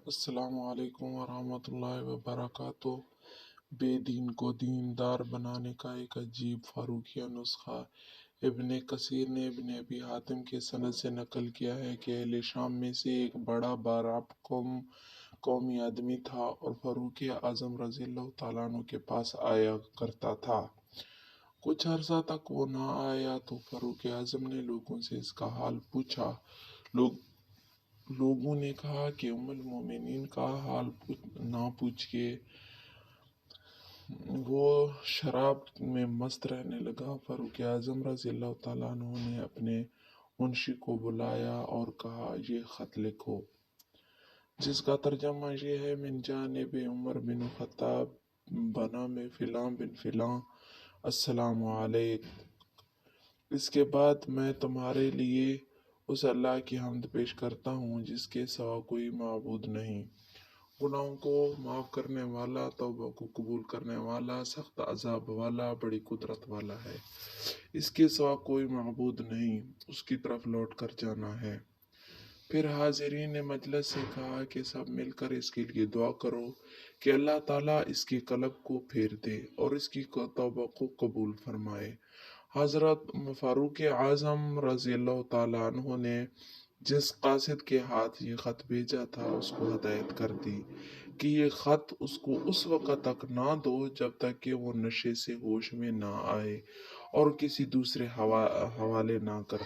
السلام علیکم ورحمۃ اللہ وبرکاتہ۔ بے دین کو دیندار بنانے کا ایک عجیب فاروقیہ نسخہ ابن کثیر نے ابن ابی حاتم کے سند سے نقل کیا ہے کہ اہل شام میں سے ایک بڑا باراب قومی آدمی تھا اور فاروق اعظم رضی اللہ تعالیٰ عنہ کے پاس آیا کرتا تھا۔ کچھ عرصہ تک وہ نہ آیا تو فاروق اعظم نے لوگوں سے اس کا حال پوچھا۔ لوگوں نے کہا کہ ام المومنین کا حال نہ پوچھئے، وہ شراب میں مست رہنے لگا۔ فاروق اعظم رضی اللہ تعالیٰ عنہ نے اپنے منشی کو بلایا اور کہا یہ خط لکھو، جس کا ترجمہ یہ ہے: من جانب عمر بن خطاب بنام فلاں بن فلاں، السلام علیک۔ اس کے بعد میں تمہارے لیے اس اللہ کی حمد پیش کرتا ہوں جس کے سوا کوئی معبود نہیں، گناہوں کو معاف کرنے والا، توبہ کو قبول کرنے والا، سخت عذاب والا، بڑی قدرت والا ہے۔ اس کے سوا کوئی معبود نہیں، اس کی طرف لوٹ کر جانا ہے۔ پھر حاضرین مجلس سے کہا کہ سب مل کر اس کے لیے دعا کرو کہ اللہ تعالیٰ اس کے قلب کو پھیر دے اور اس کی توبہ کو قبول فرمائے۔ حضرت فاروق اعظم رضی اللہ تعالیٰ عنہ نے جس قاصد کے ہاتھ یہ خط بھیجا تھا اس کو ہدایت کر دی کہ یہ خط اس کو اس وقت تک نہ دو جب تک کہ وہ نشے سے ہوش میں نہ آئے اور کسی دوسرے حوالے نہ کر۔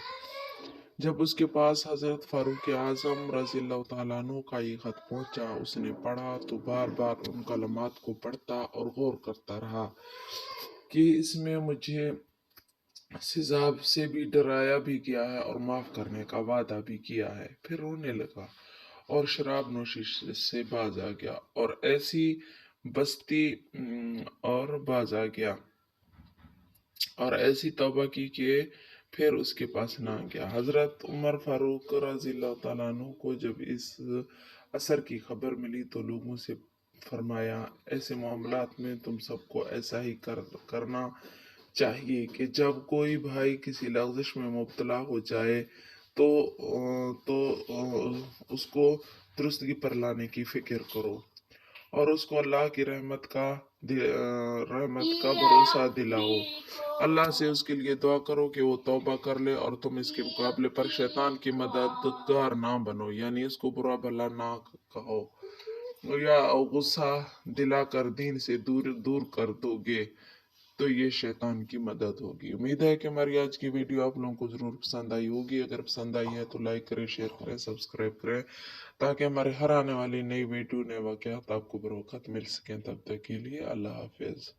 جب اس کے پاس حضرت فاروق اعظم رضی اللہ تعالیٰ عنہ کا یہ خط پہنچا، اس نے پڑھا تو بار بار ان کلمات کو پڑھتا اور غور کرتا رہا کہ اس میں مجھے سزا سے بھی ڈرایا بھی گیا ہے اور معاف کرنے کا وعدہ بھی کیا ہے۔ پھر رونے لگا اور شراب نوشی سے باز آ گیا اور ایسی بستی اور باز آ گیا اور ایسی توبہ کی کہ پھر اس کے پاس نہ گیا۔ حضرت عمر فاروق رضی اللہ تعالیٰ عنہ کو جب اس اثر کی خبر ملی تو لوگوں سے فرمایا، ایسے معاملات میں تم سب کو ایسا ہی کرنا چاہیے کہ جب کوئی بھائی کسی لغزش میں مبتلا ہو جائے تو اس کو درستگی پر لانے کی فکر کرو اور اس کو اللہ کی رحمت کا بھروسہ دلاؤ۔ اللہ سے اس کے لیے دعا کرو کہ وہ توبہ کر لے اور تم اس کے مقابلے پر شیطان کی مددگار نہ بنو، یعنی اس کو برا بھلا نہ کہو یا غصہ دلا کر دین سے دور کر دو گے تو یہ شیطان کی مدد ہوگی۔ امید ہے کہ ہماری آج کی ویڈیو آپ لوگوں کو ضرور پسند آئی ہوگی۔ اگر پسند آئی ہے تو لائک کریں، شیئر کریں، سبسکرائب کریں تاکہ ہمارے ہر آنے والی نئی ویڈیو، نئے واقعات آپ کو بروقت مل سکیں۔ تب تک کے لیے اللہ حافظ۔